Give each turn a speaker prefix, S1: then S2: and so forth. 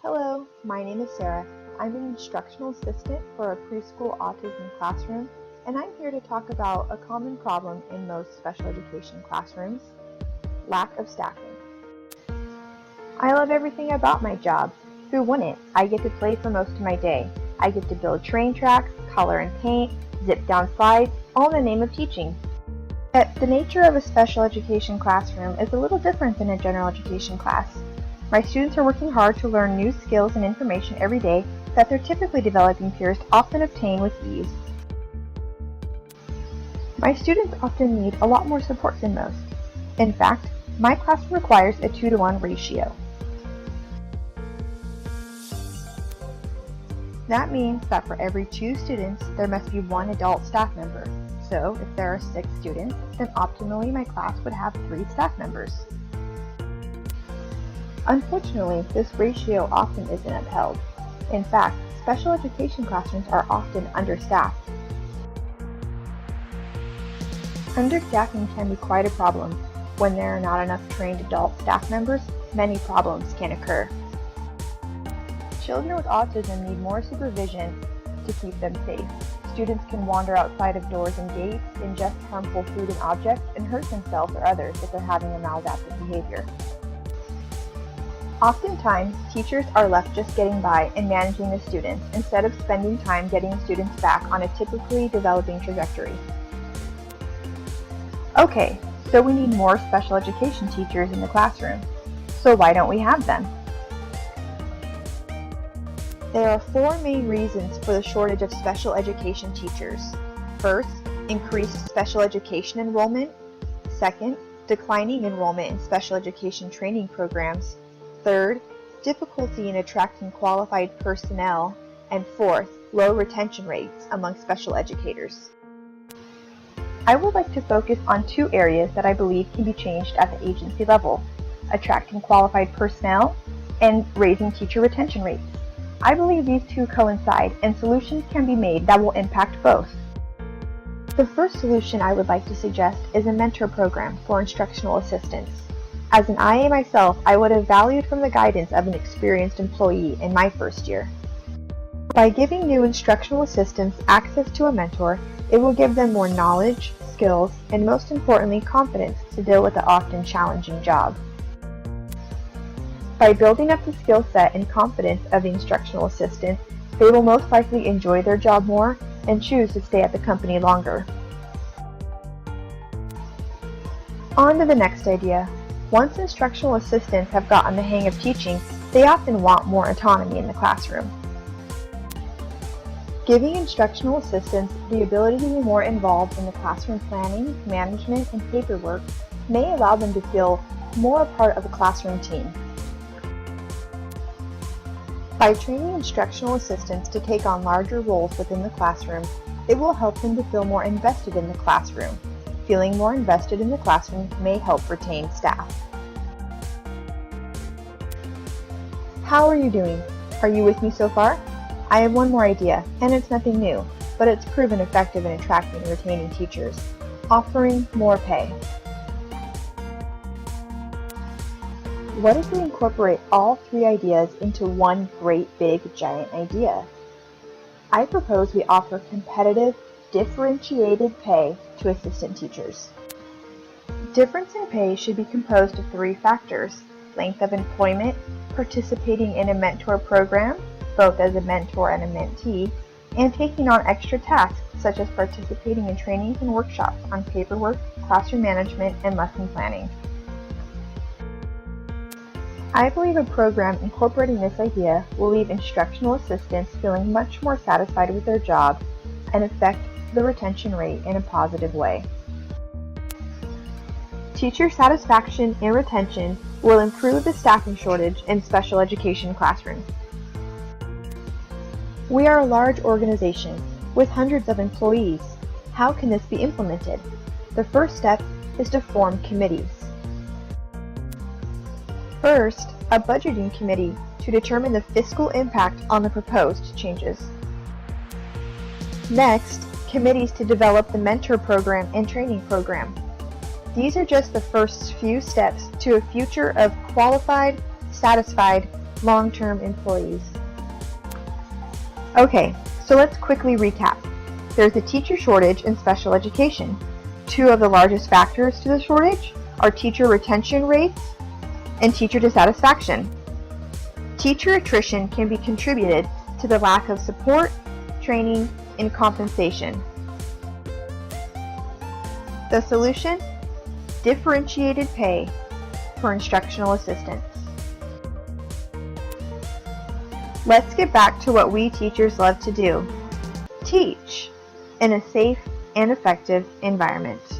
S1: Hello, my name is Sarah. I'm an instructional assistant for a preschool autism classroom, and I'm here to talk about a common problem in most special education classrooms: lack of staffing. I love everything about my job. Who wouldn't? I get to play for most of my day. I get to build train tracks, color and paint, zip down slides, all in the name of teaching. But the nature of a special education classroom is a little different than a general education class. My students are working hard to learn new skills and information every day that their typically developing peers often obtain with ease. My students often need a lot more support than most. In fact, my classroom requires a 2-to-1 ratio. That means that for every 2 students, there must be 1 adult staff member. So if there are 6 students, then optimally my class would have 3 staff members. Unfortunately, this ratio often isn't upheld. In fact, special education classrooms are often understaffed. Understaffing can be quite a problem. When there are not enough trained adult staff members, many problems can occur. Children with autism need more supervision to keep them safe. Students can wander outside of doors and gates, ingest harmful food and objects, and hurt themselves or others if they're having a maladaptive behavior. Oftentimes, teachers are left just getting by and managing the students instead of spending time getting the students back on a typically developing trajectory. Okay, so we need more special education teachers in the classroom. So why don't we have them? There are 4 main reasons for the shortage of special education teachers. First, increased special education enrollment. Second, declining enrollment in special education training programs. Third, difficulty in attracting qualified personnel. And fourth, low retention rates among special educators. I would like to focus on 2 areas that I believe can be changed at the agency level: attracting qualified personnel and raising teacher retention rates. I believe these 2 coincide, and solutions can be made that will impact both. The first solution I would like to suggest is a mentor program for instructional assistants. As an IA myself, I would have valued from the guidance of an experienced employee in my first year. By giving new instructional assistants access to a mentor, it will give them more knowledge, skills, and most importantly, confidence to deal with the often challenging job. By building up the skill set and confidence of the instructional assistant, they will most likely enjoy their job more and choose to stay at the company longer. On to the next idea. Once instructional assistants have gotten the hang of teaching, they often want more autonomy in the classroom. Giving instructional assistants the ability to be more involved in the classroom planning, management, and paperwork may allow them to feel more a part of the classroom team. By training instructional assistants to take on larger roles within the classroom, it will help them to feel more invested in the classroom. Feeling more invested in the classroom may help retain staff. How are you doing? Are you with me so far? I have one more idea, and it's nothing new, but it's proven effective in attracting and retaining teachers: offering more pay. What if we incorporate all 3 ideas into one great big giant idea? I propose we offer competitive, differentiated pay to assistant teachers. Difference in pay should be composed of 3 factors: length of employment, participating in a mentor program, both as a mentor and a mentee, and taking on extra tasks such as participating in trainings and workshops on paperwork, classroom management, and lesson planning. I believe a program incorporating this idea will leave instructional assistants feeling much more satisfied with their job and affect the retention rate in a positive way. Teacher satisfaction and retention will improve the staffing shortage in special education classrooms. We are a large organization with hundreds of employees. How can this be implemented? The first step is to form committees. First, a budgeting committee to determine the fiscal impact on the proposed changes. Next, committees to develop the mentor program and training program. These are just the first few steps to a future of qualified, satisfied, long-term employees. Okay, so let's quickly recap. There's a teacher shortage in special education. Two of the largest factors to the shortage are teacher retention rates and teacher dissatisfaction. Teacher attrition can be contributed to the lack of support, training, and compensation. The solution? Differentiated pay for instructional assistants. Let's get back to what we teachers love to do: teach in a safe and effective environment.